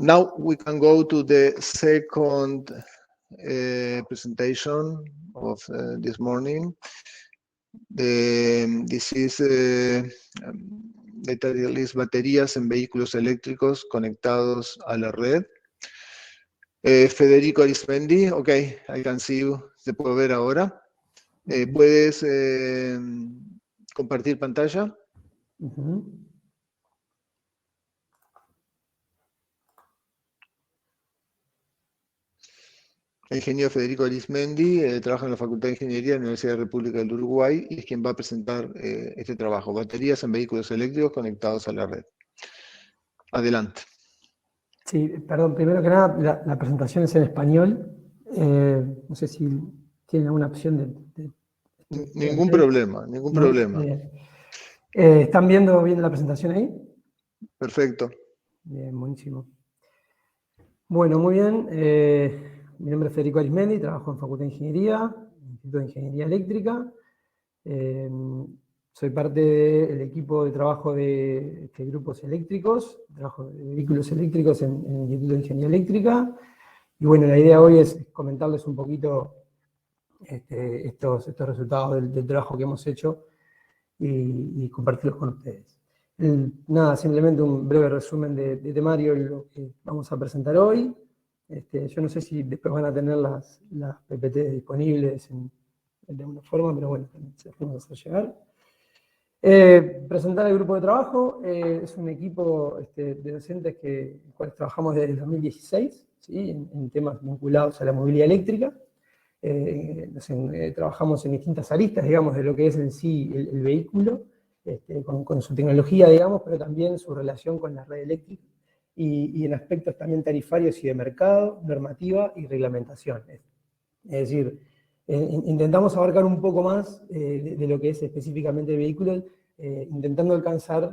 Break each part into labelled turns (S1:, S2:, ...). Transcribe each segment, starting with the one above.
S1: Now we can go to the second presentation of this morning. This is the title is Baterías en vehículos eléctricos conectados a la red. Federico Arismendi, ok, I can see you, se puede ver ahora. ¿Puedes compartir pantalla? El ingeniero Federico Arismendi trabaja en la Facultad de Ingeniería de la Universidad de la República del Uruguay y es quien va a presentar este trabajo, baterías en vehículos eléctricos conectados a la red. Adelante.
S2: Sí, perdón, primero que nada, la presentación es en español. No sé si tienen alguna opción de
S1: Ningún problema, ningún problema.
S2: ¿Están viendo bien la presentación ahí?
S1: Perfecto.
S2: Bien, buenísimo. Bueno, muy bien. Mi nombre es Federico Arismendi, trabajo en Facultad de Ingeniería, Instituto de Ingeniería Eléctrica. Soy parte del equipo de trabajo de grupos eléctricos, trabajo de vehículos eléctricos en el Instituto de Ingeniería Eléctrica. Y bueno, la idea hoy es comentarles un poquito estos resultados del trabajo que hemos hecho y compartirlos con ustedes. Nada, simplemente un breve resumen de temario de lo que vamos a presentar hoy. Yo no sé si después van a tener las PPT disponibles de alguna forma, pero bueno, se las vamos a hacer llegar. Presentar el grupo de trabajo. Es un equipo de docentes con los cuales trabajamos desde el 2016, ¿sí? en temas vinculados a la movilidad eléctrica. Trabajamos en distintas aristas, digamos, de lo que es en sí el vehículo, con su tecnología, digamos, pero también su relación con la red eléctrica y en aspectos también tarifarios y de mercado, normativa y reglamentación. Es decir, intentamos abarcar un poco más de lo que es específicamente el vehículo, intentando alcanzar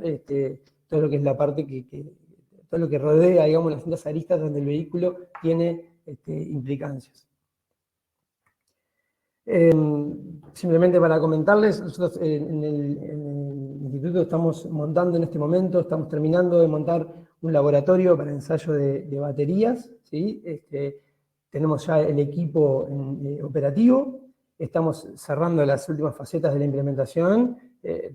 S2: todo lo que es la parte todo lo que rodea, digamos, las distintas aristas donde el vehículo tiene implicancias. Simplemente para comentarles, nosotros en el instituto estamos montando en este momento, estamos terminando de montar un laboratorio para ensayo de baterías, ¿sí? Tenemos ya el equipo operativo, estamos cerrando las últimas facetas de la implementación,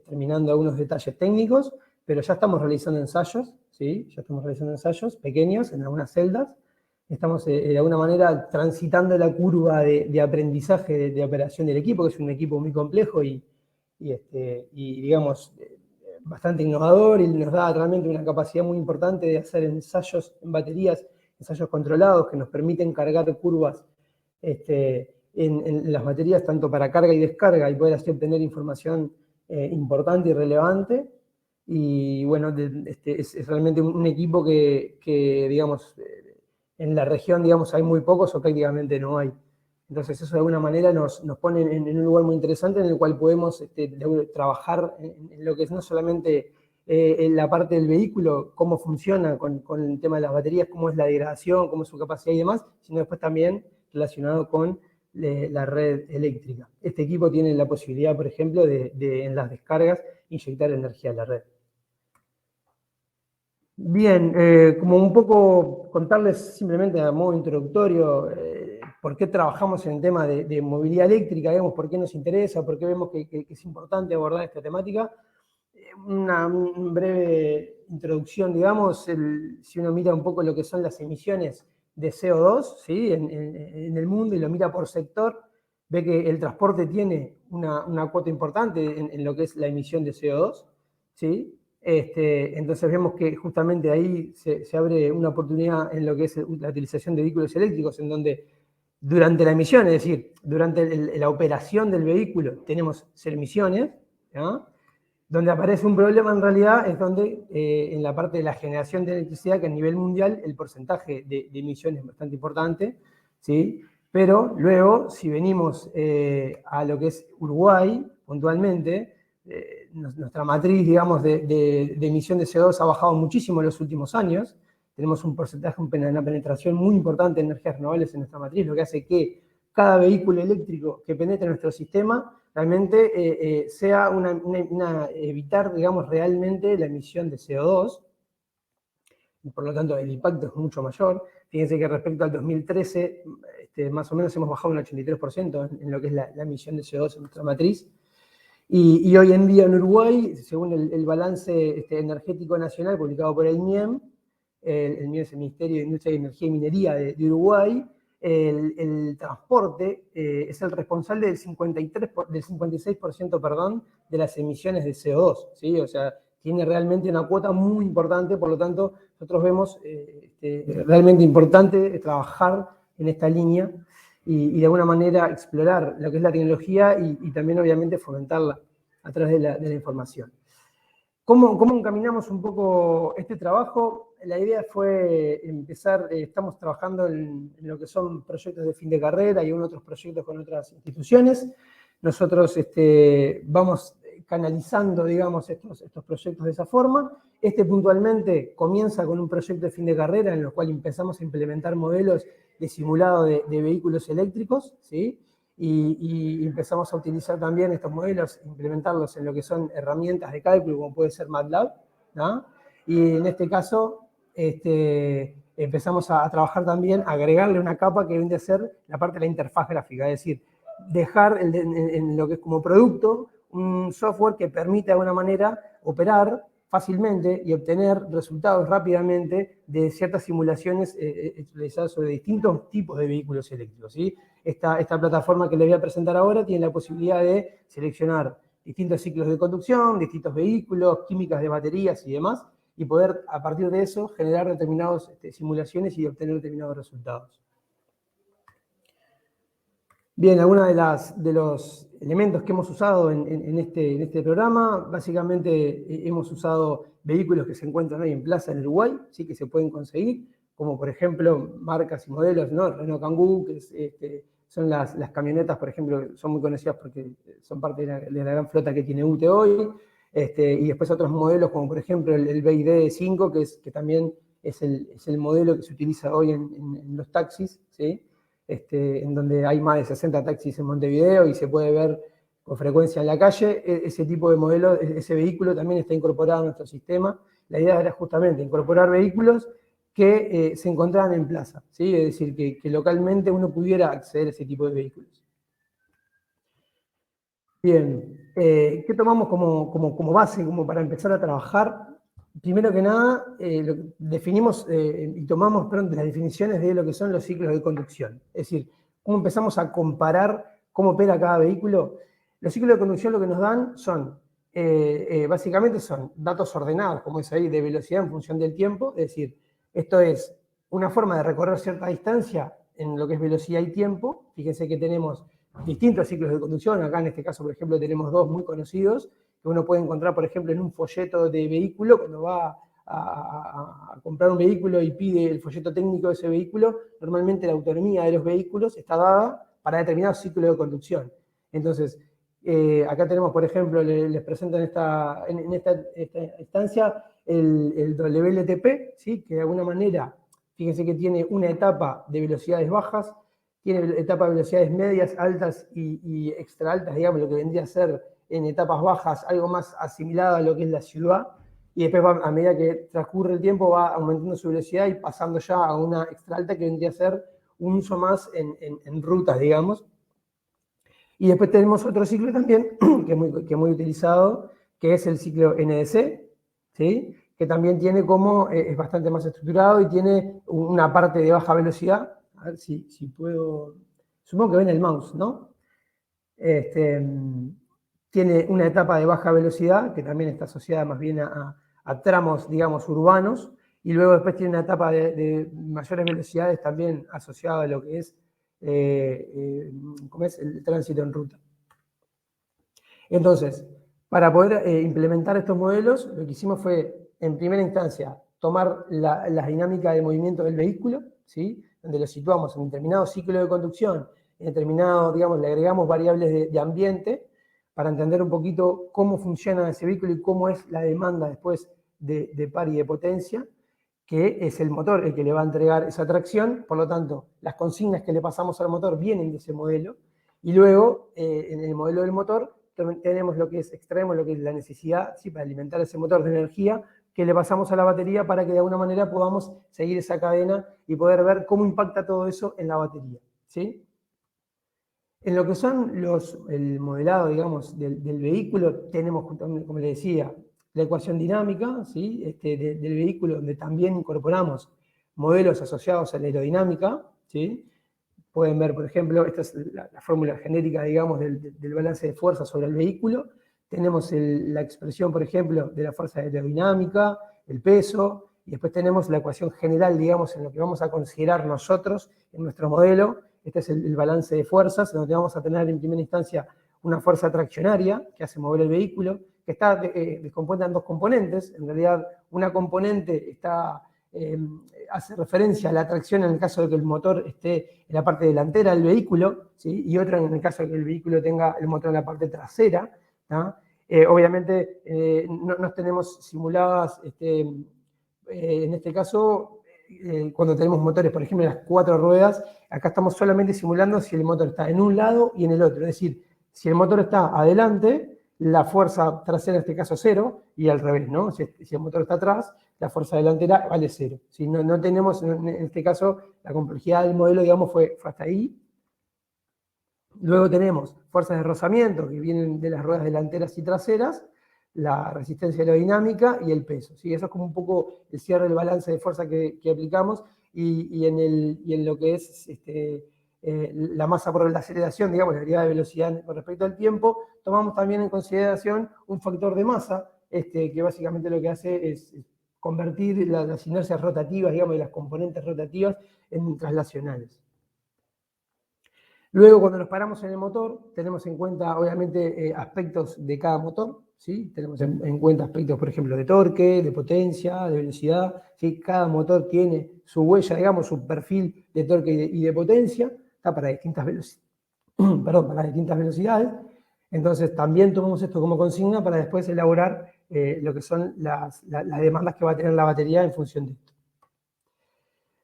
S2: terminando algunos detalles técnicos, pero ya estamos realizando ensayos, ¿sí? Ya estamos realizando ensayos pequeños en algunas celdas. Estamos de alguna manera transitando la curva de aprendizaje de operación del equipo, que es un equipo muy complejo y digamos, bastante innovador, y nos da realmente una capacidad muy importante de hacer ensayos en baterías, ensayos controlados que nos permiten cargar curvas en las baterías, tanto para carga y descarga, y poder así obtener información importante y relevante. Y bueno, es realmente un equipo que digamos, en la región, digamos, hay muy pocos o prácticamente no hay. Entonces eso de alguna manera nos pone en un lugar muy interesante en el cual podemos trabajar en lo que es no solamente en la parte del vehículo, cómo funciona con el tema de las baterías, cómo es la degradación, cómo es su capacidad y demás, sino después también relacionado con la red eléctrica. Este equipo tiene la posibilidad, por ejemplo, de en las descargas inyectar energía a la red. Bien, como un poco contarles simplemente a modo introductorio por qué trabajamos en el tema de movilidad eléctrica, digamos, por qué nos interesa, por qué vemos que es importante abordar esta temática. Una breve introducción, digamos, si uno mira un poco lo que son las emisiones de CO2, ¿sí? en el mundo y lo mira por sector, ve que el transporte tiene una cuota importante en lo que es la emisión de CO2, ¿sí? Entonces vemos que justamente ahí se abre una oportunidad en lo que es la utilización de vehículos eléctricos, en donde durante la emisión, es decir, durante la operación del vehículo, tenemos cero emisiones, ¿no? Donde aparece un problema en realidad es donde en la parte de la generación de electricidad, que a nivel mundial el porcentaje de emisiones es bastante importante, ¿sí? Pero luego, si venimos a lo que es Uruguay, puntualmente, nuestra matriz, digamos, de emisión de CO2 ha bajado muchísimo en los últimos años. Tenemos un porcentaje, una penetración muy importante de energías renovables en nuestra matriz, lo que hace que cada vehículo eléctrico que penetre en nuestro sistema realmente sea evitar, digamos, realmente la emisión de CO2. por lo tanto el impacto es mucho mayor. Fíjense que respecto al 2013, más o menos hemos bajado un 83% en lo que es la emisión de CO2 en nuestra matriz. Y hoy en día en Uruguay, según el balance energético nacional publicado por el MIEM, el MIEM es el Ministerio de Industria, Energía y Minería de Uruguay, el transporte es el responsable del 56%, perdón, de las emisiones de CO2, ¿sí? O sea, tiene realmente una cuota muy importante, por lo tanto, nosotros vemos realmente importante trabajar en esta línea y de alguna manera explorar lo que es la tecnología y también obviamente fomentarla a través de la información. ¿Cómo encaminamos un poco este trabajo? La idea fue empezar, estamos trabajando en lo que son proyectos de fin de carrera y otros proyectos con otras instituciones. Nosotros vamos canalizando, digamos, estos proyectos de esa forma. Puntualmente comienza con un proyecto de fin de carrera en el cual empezamos a implementar modelos de simulado de vehículos eléctricos, ¿sí? Y empezamos a utilizar también estos modelos, implementarlos en lo que son herramientas de cálculo, como puede ser MATLAB, ¿no? Y en este caso empezamos a trabajar también, agregarle una capa que viene a ser la parte de la interfaz gráfica, es decir, dejar en lo que es como producto un software que permite de alguna manera operar fácilmente y obtener resultados rápidamente de ciertas simulaciones realizadas sobre distintos tipos de vehículos eléctricos, ¿sí? Esta plataforma que les voy a presentar ahora tiene la posibilidad de seleccionar distintos ciclos de conducción, distintos vehículos, químicas de baterías y demás, y poder a partir de eso generar determinadas simulaciones y obtener determinados resultados. Bien, algunos de los elementos que hemos usado en este programa, básicamente hemos usado vehículos que se encuentran hoy en plaza en Uruguay, sí, que se pueden conseguir, como por ejemplo marcas y modelos, ¿no? Renault Kangoo, que son las camionetas, por ejemplo, son muy conocidas porque son parte de la gran flota que tiene UTE hoy, y después otros modelos como por ejemplo el BYD 5, que también es el modelo que se utiliza hoy en los taxis, ¿sí? En donde hay más de 60 taxis en Montevideo y se puede ver con frecuencia en la calle. Ese tipo de modelo, ese vehículo también está incorporado a nuestro sistema. La idea era justamente incorporar vehículos que se encontraban en plaza, ¿sí? Es decir, que localmente uno pudiera acceder a ese tipo de vehículos. Bien, ¿qué tomamos como base, como para empezar a trabajar? Primero que nada, definimos y tomamos pronto las definiciones de lo que son los ciclos de conducción. Es decir, cómo empezamos a comparar cómo opera cada vehículo. Los ciclos de conducción lo que nos dan son, básicamente son datos ordenados, como es ahí, de velocidad en función del tiempo. Es decir, esto es una forma de recorrer cierta distancia en lo que es velocidad y tiempo. Fíjense que tenemos distintos ciclos de conducción. Acá en este caso, por ejemplo, tenemos dos muy conocidos, que uno puede encontrar, por ejemplo, en un folleto de vehículo, cuando va a comprar un vehículo y pide el folleto técnico de ese vehículo, normalmente la autonomía de los vehículos está dada para determinados ciclos de conducción. Entonces, acá tenemos, por ejemplo, les presento en esta instancia el WLTP, ¿sí? Que de alguna manera, fíjense que tiene una etapa de velocidades bajas, tiene etapa de velocidades medias, altas y extra altas, digamos, lo que vendría a ser en etapas bajas, algo más asimilado a lo que es la ciudad, y después a medida que transcurre el tiempo va aumentando su velocidad y pasando ya a una extra alta que vendría a ser un uso más en rutas, digamos. Y después tenemos otro ciclo también, que es muy utilizado, que es el ciclo NDC, ¿sí? Que también tiene es bastante más estructurado y tiene una parte de baja velocidad. A ver si puedo, supongo que ven el mouse, ¿no? Tiene una etapa de baja velocidad, que también está asociada más bien a tramos, digamos, urbanos, y luego después tiene una etapa de mayores velocidades también asociada a lo que es, ¿cómo es? El tránsito en ruta. Entonces, para poder implementar estos modelos, lo que hicimos fue, en primera instancia, tomar la dinámica de movimiento del vehículo, ¿sí? Donde lo situamos en determinado ciclo de conducción, en determinado, digamos, le agregamos variables de ambiente para entender un poquito cómo funciona ese vehículo y cómo es la demanda después de par y de potencia, que es el motor el que le va a entregar esa tracción. Por lo tanto, las consignas que le pasamos al motor vienen de ese modelo, y luego, en el modelo del motor, extraemos lo que es la necesidad, ¿sí? Para alimentar ese motor de energía, que le pasamos a la batería para que de alguna manera podamos seguir esa cadena y poder ver cómo impacta todo eso en la batería, ¿sí? En lo que son el modelado, digamos, del vehículo, tenemos, como les decía, la ecuación dinámica, ¿sí? Del vehículo, donde también incorporamos modelos asociados a la aerodinámica, ¿sí? Pueden ver, por ejemplo, esta es la fórmula genérica, digamos, del balance de fuerza sobre el vehículo. Tenemos la expresión, por ejemplo, de la fuerza aerodinámica, el peso, y después tenemos la ecuación general, digamos, en lo que vamos a considerar nosotros en nuestro modelo. Este es el balance de fuerzas, donde vamos a tener en primera instancia una fuerza traccionaria que hace mover el vehículo, que está descompuesta en dos componentes. En realidad, una componente hace referencia a la tracción en el caso de que el motor esté en la parte delantera del vehículo, ¿sí? Y otra en el caso de que el vehículo tenga el motor en la parte trasera, ¿no? Obviamente no tenemos simuladas, en este caso, cuando tenemos motores, por ejemplo, en las 4 ruedas, acá estamos solamente simulando si el motor está en un lado y en el otro. Es decir, si el motor está adelante, la fuerza trasera en este caso 0, y al revés, ¿no? Si el motor está atrás, la fuerza delantera vale 0. Si no tenemos, en este caso, la complejidad del modelo, digamos, fue hasta ahí. Luego tenemos fuerzas de rozamiento que vienen de las ruedas delanteras y traseras, la resistencia aerodinámica y el peso, ¿sí? Eso es como un poco el cierre del balance de fuerza que aplicamos y en lo que es la masa por la aceleración, digamos, la derivada de velocidad con respecto al tiempo, tomamos también en consideración un factor de masa, que básicamente lo que hace es convertir las inercias rotativas, digamos, de las componentes rotativas en traslacionales. Luego, cuando nos paramos en el motor, tenemos en cuenta, obviamente, aspectos de cada motor, ¿sí? Tenemos en cuenta aspectos, por ejemplo, de torque, de potencia, de velocidad, ¿sí? Cada motor tiene su huella, digamos, su perfil de torque y de potencia, está para distintas para distintas velocidades. Entonces, también tomamos esto como consigna para después elaborar lo que son las demandas que va a tener la batería en función de esto.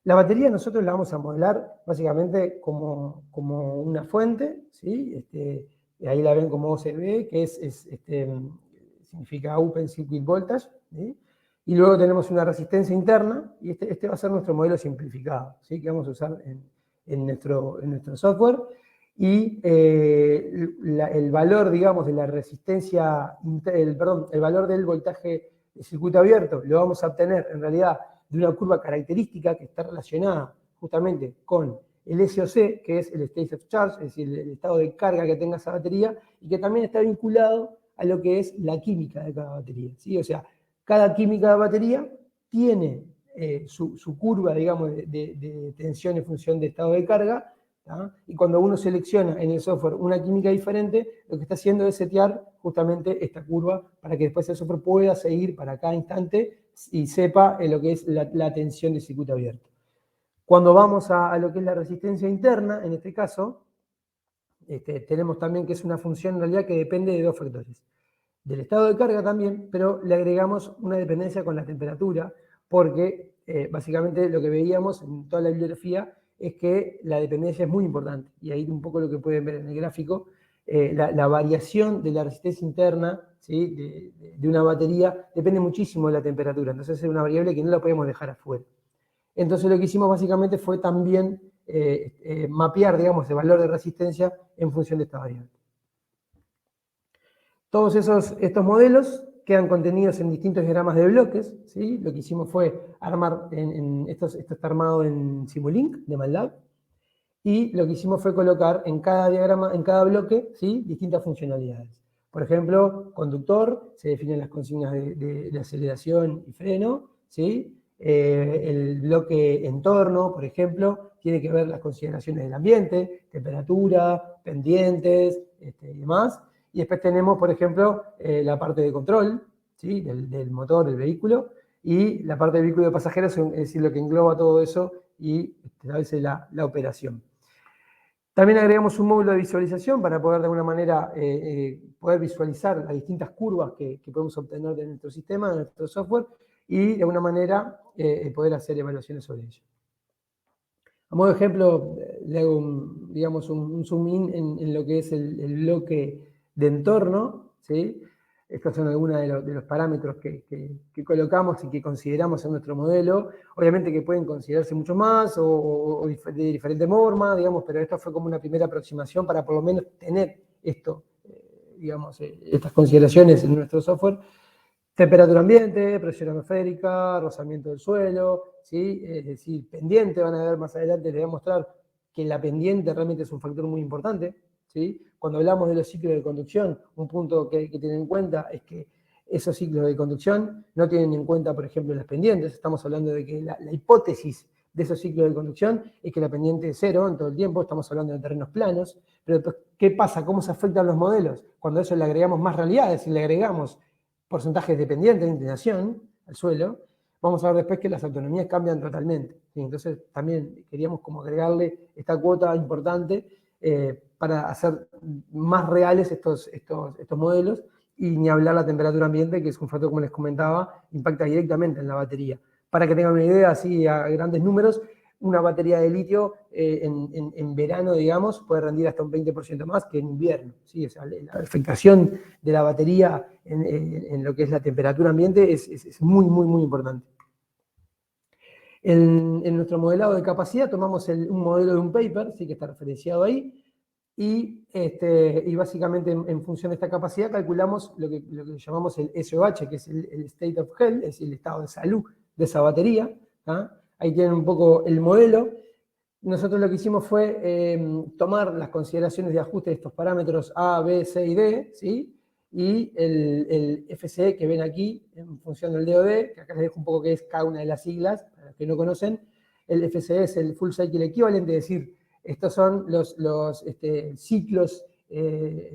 S2: La batería nosotros la vamos a modelar básicamente como una fuente, ¿sí? Ahí la ven como OCV, que significa Open Circuit Voltage, ¿sí? Y luego tenemos una resistencia interna, y este va a ser nuestro modelo simplificado, ¿sí? Que vamos a usar en nuestro software. Y el valor, digamos, de la resistencia, el valor del voltaje de circuito abierto lo vamos a obtener en realidad de una curva característica que está relacionada justamente con el SOC, que es el State of Charge, es decir, el estado de carga que tenga esa batería, y que también está vinculado a lo que es la química de cada batería, ¿sí? O sea, cada química de batería tiene su curva, digamos, de tensión en función de estado de carga, ¿tá? Y cuando uno selecciona en el software una química diferente, lo que está haciendo es setear justamente esta curva para que después el software pueda seguir para cada instante y sepa lo que es la tensión de circuito abierto. Cuando vamos a lo que es la resistencia interna, en este caso, tenemos también que es una función en realidad que depende de dos factores. Del estado de carga también, pero le agregamos una dependencia con la temperatura, porque básicamente lo que veíamos en toda la bibliografía es que la dependencia es muy importante. Y ahí un poco lo que pueden ver en el gráfico, la variación de la resistencia interna, ¿sí? de una batería depende muchísimo de la temperatura. Entonces es una variable que no la podemos dejar afuera. Entonces lo que hicimos básicamente fue también mapear, digamos, el valor de resistencia en función de esta variable. Todos estos modelos quedan contenidos en distintos diagramas de bloques, ¿sí? Lo que hicimos fue armar, esto está armado en Simulink de MATLAB, y lo que hicimos fue colocar en cada diagrama, en cada bloque, ¿sí? Distintas funcionalidades. Por ejemplo, conductor, se definen las consignas de aceleración y freno, ¿sí? El bloque entorno, por ejemplo, tiene que ver las consideraciones del ambiente, temperatura, pendientes, y demás. Y después tenemos, por ejemplo, la parte de control, ¿sí? del motor del vehículo, y la parte del vehículo de pasajeros, es decir, lo que engloba todo eso y establece la operación. También agregamos un módulo de visualización para poder de alguna manera poder visualizar las distintas curvas que podemos obtener de nuestro sistema, de nuestro software, y de alguna manera poder hacer evaluaciones sobre ello. A modo de ejemplo, le hago un zoom in en lo que es el bloque de entorno, ¿sí? Estos son algunos de los parámetros que colocamos y que consideramos en nuestro modelo. Obviamente que pueden considerarse mucho más o de diferente forma, digamos, pero esto fue como una primera aproximación para por lo menos tener esto, digamos, estas consideraciones en nuestro software. Temperatura ambiente, presión atmosférica, rozamiento del suelo, ¿sí? Es decir, pendiente, van a ver más adelante, les voy a mostrar que la pendiente realmente es un factor muy importante, ¿sí? Cuando hablamos de los ciclos de conducción, un punto que hay que tener en cuenta es que esos ciclos de conducción no tienen en cuenta, por ejemplo, las pendientes. Estamos hablando de que la hipótesis de esos ciclos de conducción es que la pendiente es cero en todo el tiempo, estamos hablando de terrenos planos, pero después, ¿qué pasa? ¿Cómo se afectan los modelos? Cuando a eso le agregamos más realidad, es decir, le agregamos porcentajes de pendiente, de inclinación al suelo, vamos a ver después que las autonomías cambian totalmente. ¿Sí? Entonces también queríamos como agregarle esta cuota importante para hacer más reales estos modelos, y ni hablar la temperatura ambiente, que es un factor, como les comentaba, impacta directamente en la batería. Para que tengan una idea, así a grandes números, una batería de litio en verano, digamos, puede rendir hasta un 20% más que en invierno. ¿Sí? O sea, la afectación de la batería en lo que es la temperatura ambiente es muy, muy, muy importante. En nuestro modelado de capacidad tomamos un modelo de un paper, ¿sí? Que está referenciado ahí, y básicamente en función de esta capacidad calculamos lo que llamamos el SOH, que es el State of Health, es el estado de salud de esa batería. ¿Ah? Ahí tienen un poco el modelo. Nosotros lo que hicimos fue tomar las consideraciones de ajuste de estos parámetros A, B, C y D, ¿sí? Y el FCE que ven aquí, en función del DOD, que acá les dejo un poco qué es cada una de las siglas, para los que no conocen. El FCE es el Full Cycle Equivalent, es decir, estos son los ciclos,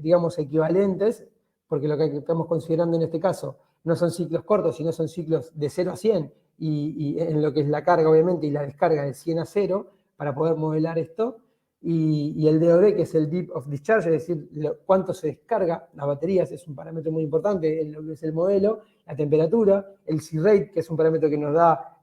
S2: digamos, equivalentes, porque lo que estamos considerando en este caso no son ciclos cortos, sino son ciclos de 0 a 100, y en lo que es la carga, obviamente, y la descarga de 100 a 0, para poder modelar esto. Y el DOD, que es el Deep of Discharge, es decir, cuánto se descarga las baterías, es un parámetro muy importante en lo que es el modelo. La temperatura, el C-Rate, que es un parámetro que nos da,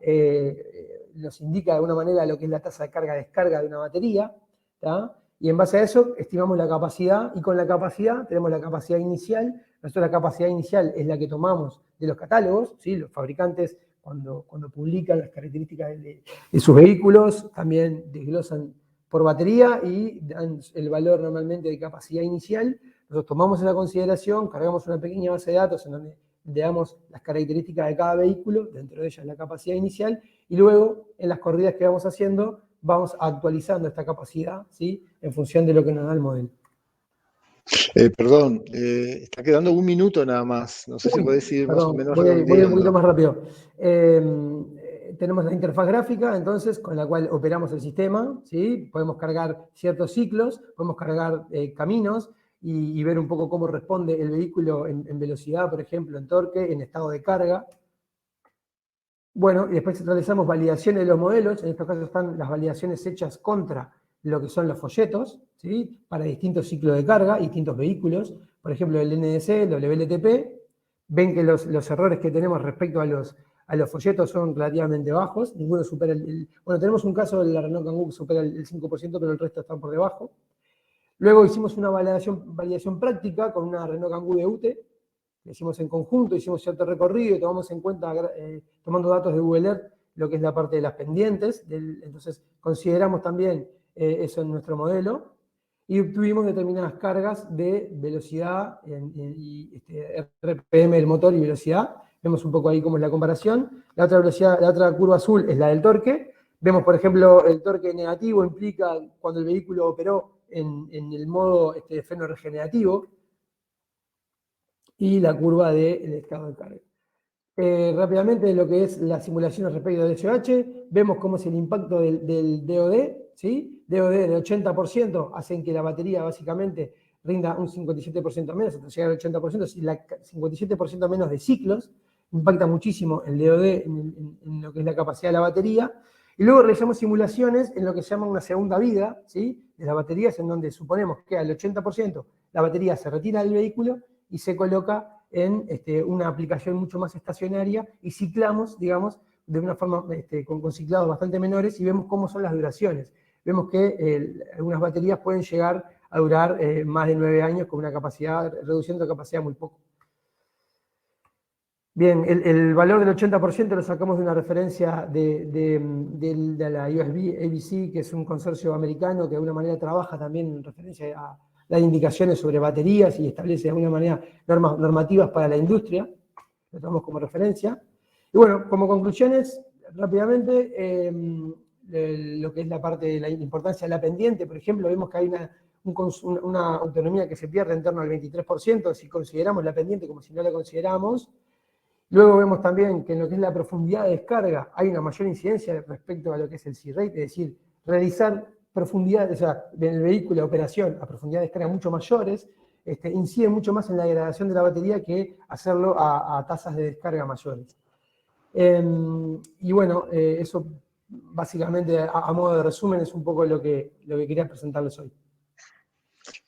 S2: nos indica de alguna manera lo que es la tasa de carga-descarga de una batería, ¿tá? Y en base a eso estimamos la capacidad, y con la capacidad tenemos la capacidad inicial. Nosotros la capacidad inicial es la que tomamos de los catálogos, ¿sí? Los fabricantes cuando publican las características de sus vehículos también desglosan por batería y dan el valor normalmente de capacidad inicial. Nosotros tomamos esa consideración, cargamos una pequeña base de datos en donde le damos las características de cada vehículo, dentro de ellas la capacidad inicial, y luego en las corridas que vamos haciendo vamos actualizando esta capacidad, ¿sí? En función de lo que nos da el modelo.
S1: Perdón, está quedando un minuto nada más. No sé si podés ir más o menos
S2: voy un poquito
S1: redondeando.
S2: más rápido. Tenemos la interfaz gráfica, entonces, con la cual operamos el sistema, ¿sí? Podemos cargar ciertos ciclos, podemos cargar caminos y ver un poco cómo responde el vehículo en velocidad, por ejemplo, en torque, en estado de carga. Bueno, y después realizamos validaciones de los modelos. En estos casos están las validaciones hechas contra lo que son los folletos, ¿sí? Para distintos ciclos de carga, distintos vehículos. Por ejemplo, el NDC, el WLTP. Ven que los errores que tenemos respecto a los folletos son relativamente bajos. Ninguno supera bueno, tenemos un caso de la Renault Kangoo que supera el 5%, pero el resto están por debajo. Luego hicimos una validación práctica con una Renault Kangoo de UTE. Lo hicimos en conjunto, hicimos cierto recorrido y tomamos en cuenta, tomando datos de Google Earth, lo que es la parte de las pendientes. Entonces, consideramos también eso en nuestro modelo. Y obtuvimos determinadas cargas de velocidad y RPM del motor y velocidad. Vemos un poco ahí cómo es la comparación. La otra curva azul es la del torque. Vemos, por ejemplo, el torque negativo implica cuando el vehículo operó en el modo de freno regenerativo, y la curva del estado de carga. Rápidamente, lo que es las simulaciones respecto del SOH, vemos cómo es el impacto del DOD, ¿sí? DOD de 80% hacen que la batería básicamente rinda un 57% menos, hasta llegar al 80%, es decir, 57% menos de ciclos. Impacta muchísimo el DOD en lo que es la capacidad de la batería. Y luego realizamos simulaciones en lo que se llama una segunda vida, ¿sí? De las baterías, en donde suponemos que al 80% la batería se retira del vehículo y se coloca en una aplicación mucho más estacionaria, y ciclamos, digamos, de una forma con ciclados bastante menores, y vemos cómo son las duraciones. Vemos que algunas baterías pueden llegar a durar más de 9 años con una capacidad, reduciendo la capacidad muy poco. Bien, el valor del 80% lo sacamos de una referencia de la USB ABC, que es un consorcio americano que de alguna manera trabaja también en referencia a dar indicaciones sobre baterías y establece de alguna manera normas normativas para la industria. Lo tomamos como referencia. Y bueno, como conclusiones, rápidamente, lo que es la parte de la importancia de la pendiente, por ejemplo, vemos que hay una autonomía que se pierde en torno al 23% si consideramos la pendiente como si no la consideramos. Luego vemos también que en lo que es la profundidad de descarga hay una mayor incidencia respecto a lo que es el C-rate, es decir, realizar profundidad, o sea, en el vehículo de operación a profundidad de descarga mucho mayores, incide mucho más en la degradación de la batería que hacerlo a tasas de descarga mayores. Y bueno, eso básicamente a modo de resumen es un poco lo que quería presentarles hoy.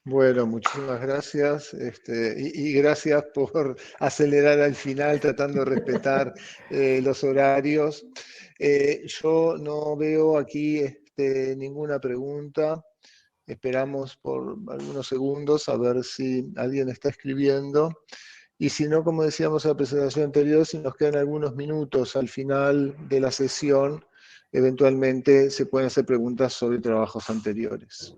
S1: Bueno, muchísimas gracias y gracias por acelerar al final tratando de respetar los horarios. Yo no veo aquí ninguna pregunta. Esperamos por algunos segundos a ver si alguien está escribiendo. Y si no, como decíamos en la presentación anterior, si nos quedan algunos minutos al final de la sesión, eventualmente se pueden hacer preguntas sobre trabajos anteriores.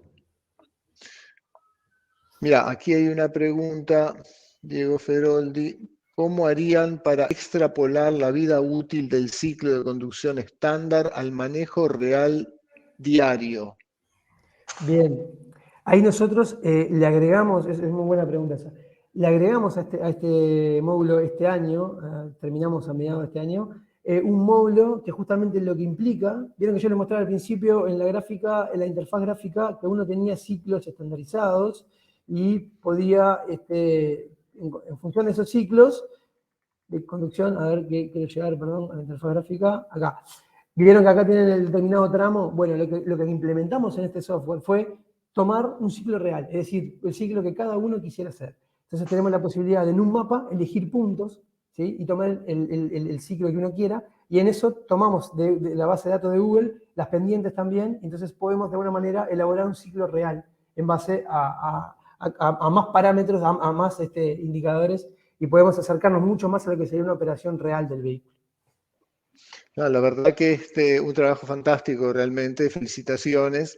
S1: Mira, aquí hay una pregunta, Diego Feroldi. ¿Cómo harían para extrapolar la vida útil del ciclo de conducción estándar al manejo real diario?
S2: Bien, ahí nosotros le agregamos, es muy buena pregunta esa, le agregamos a este módulo este año, terminamos a mediados de este año, un módulo que justamente lo que implica, vieron que yo les mostraba al principio en la gráfica, en la interfaz gráfica, que uno tenía ciclos estandarizados y podía, en función de esos ciclos de conducción, a ver, quiero llegar, perdón, a la interfaz gráfica, acá. Vieron que acá tienen el determinado tramo. Bueno, lo que implementamos en este software fue tomar un ciclo real, es decir, el ciclo que cada uno quisiera hacer. Entonces tenemos la posibilidad de en un mapa elegir puntos, ¿sí? Y tomar el ciclo que uno quiera, y en eso tomamos de la base de datos de Google las pendientes también, entonces podemos de alguna manera elaborar un ciclo real en base a más parámetros, a más indicadores, y podemos acercarnos mucho más a lo que sería una operación real del vehículo.
S1: No, la verdad que un trabajo fantástico realmente, felicitaciones.